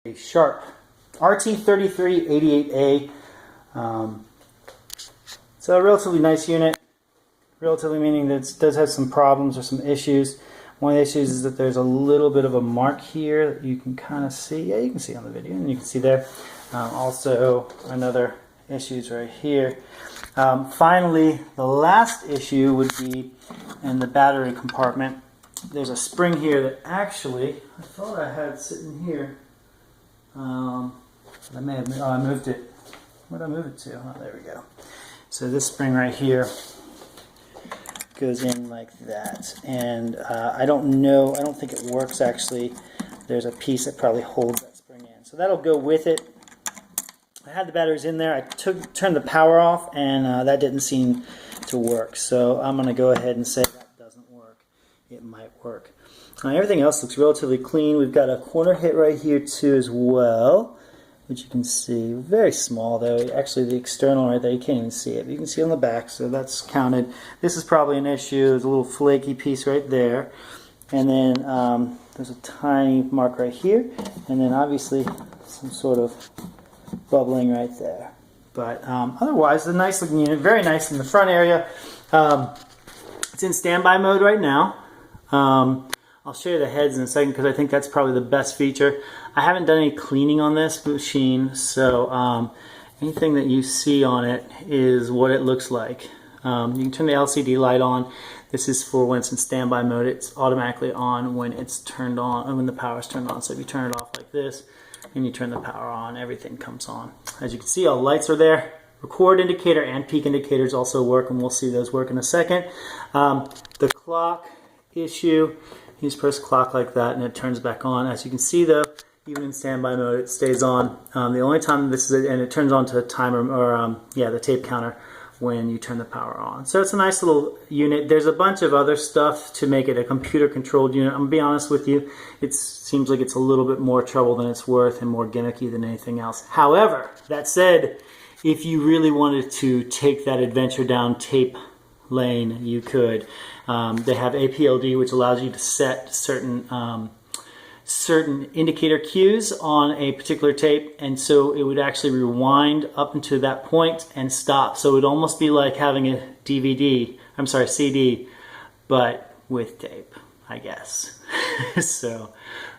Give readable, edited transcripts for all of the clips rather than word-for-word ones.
a Sharp RT-3388A. It's a relatively nice unit. Relatively meaning that it does have some problems or some issues. One of the issues is that there's a little bit of a mark here that you can kind of see. Yeah, you can see on the video, and you can see there. Also, another issue is right here. Finally, the last issue would be in the battery compartment. There's a spring here that actually, I thought I had sitting here. I may have, I moved it. Where did I move it to? Oh, there we go. So this spring right here goes in like that, and I don't know, I don't think it works actually. There's a piece that probably holds that spring in, so that'll go with it. I had the batteries in there. I turned the power off, and that didn't seem to work, so I'm going to go ahead and say that doesn't work. It might work. Everything else looks relatively clean. We've got a corner hit right here too as well, which you can see. Very small though. Actually, the external right there, you can't even see it, but you can see it on the back, so that's counted. This is probably an issue. There's a little flaky piece right there, and then there's a tiny mark right here, and then obviously some sort of bubbling right there. But otherwise, a nice looking unit. Very nice in the front area. It's in standby mode right now. I'll show you the heads in a second because I think that's probably the best feature. I haven't done any cleaning on this machine, so anything that you see on it is what it looks like. You can turn the LCD light on. This is for when it's in standby mode. It's automatically on when it's turned on, when the power is turned on. So if you turn it off like this and you turn the power on, everything comes on. As you can see, all the lights are there. Record indicator and peak indicators also work, and we'll see those work in a second. The clock issue. You just press clock like that and it turns back on. As you can see though, even in standby mode it stays on. The only time this is, and it turns on to a timer, or yeah, the tape counter when you turn the power on. So it's a nice little unit. There's a bunch of other stuff to make it a computer controlled unit. I'm gonna be honest with you, it seems like it's a little bit more trouble than it's worth and more gimmicky than anything else. However, that said, if you really wanted to take that adventure down tape lane, you could. They have APLD, which allows you to set certain indicator cues on a particular tape, and so it would actually rewind up into that point and stop. So it would almost be like having a CD, but with tape, I guess. So,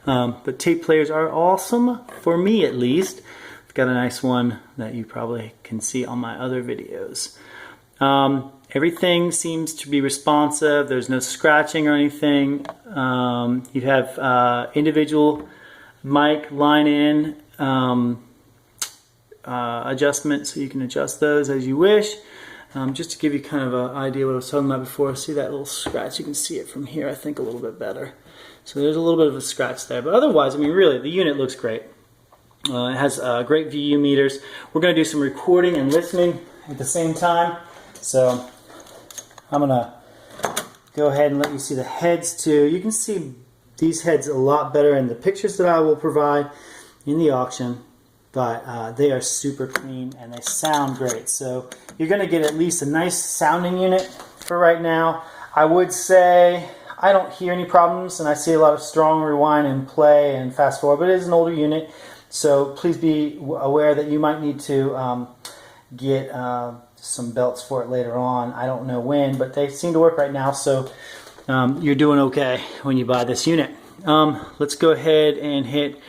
but tape players are awesome, for me at least. I've got a nice one that you probably can see on my other videos. Everything seems to be responsive. There's no scratching or anything. You have individual mic line in adjustment, so you can adjust those as you wish. Just to give you kind of an idea what I was talking about before, see that little scratch? You can see it from here, I think, a little bit better. So there's a little bit of a scratch there, but otherwise, I mean, really, the unit looks great. It has great VU meters. We're going to do some recording and listening at the same time. So I'm going to go ahead and let you see the heads too. You can see these heads a lot better in the pictures that I will provide in the auction, but they are super clean and they sound great. So you're going to get at least a nice sounding unit for right now. I would say I don't hear any problems, and I see a lot of strong rewind and play and fast forward, but it is an older unit. So please be aware that you might need to get some belts for it later on. I don't know when, but they seem to work right now, so you're doing okay when you buy this unit. Let's go ahead and hit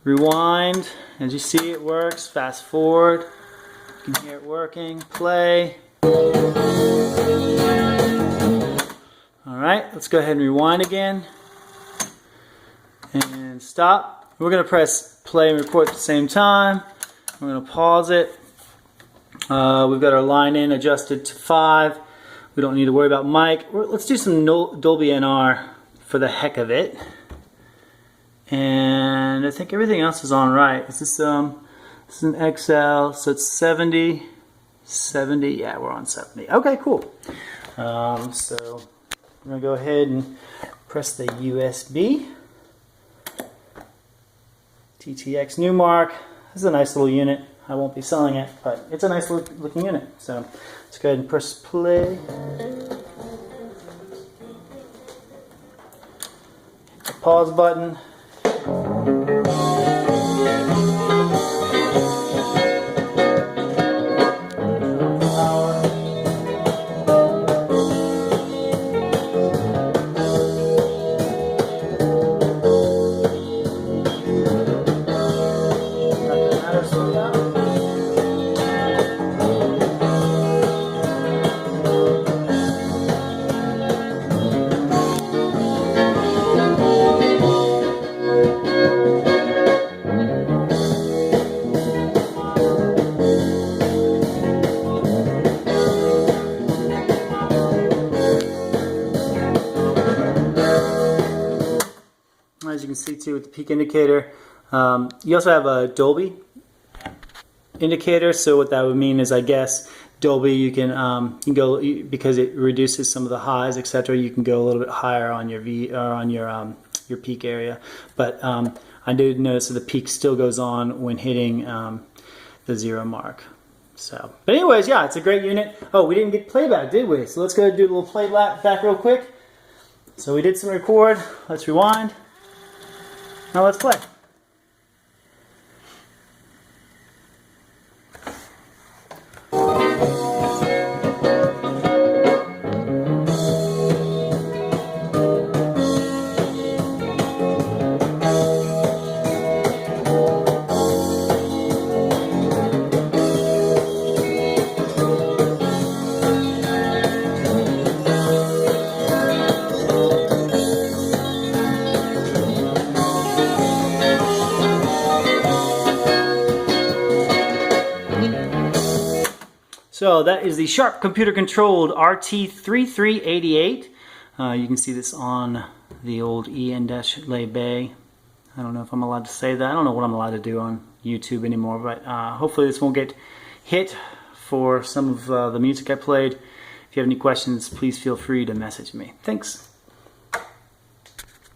rewind. As you see, it works. Fast forward. You can hear it working. Play. Alright, let's go ahead and rewind again. And stop. We're going to press play and record at the same time. We're going to pause it. We've got our line in adjusted to 5. We don't need to worry about mic. Let's do some Dolby NR for the heck of it. And I think everything else is on right. This is an XL, so it's 70. Yeah, we're on 70. Okay, cool. So we're going to go ahead and press the USB. TTX Newmark. This is a nice little unit. I won't be selling it, but it's a nice looking unit. So let's go ahead and press play. The pause button. with the peak indicator. You also have a Dolby indicator, so what that would mean is, I guess, Dolby, you can go, because it reduces some of the highs, etc. You can go a little bit higher on your your peak area. But I did notice that the peak still goes on when hitting the 0 mark. So, but anyways, yeah, it's a great unit. Oh, we didn't get playback, did we? So let's go do a little playback real quick. So we did some record. Let's rewind. Now let's play. So that is the Sharp computer-controlled RT-3388. You can see this on the old EN-lay bay. I don't know if I'm allowed to say that. I don't know what I'm allowed to do on YouTube anymore, but hopefully this won't get hit for some of the music I played. If you have any questions, please feel free to message me. Thanks.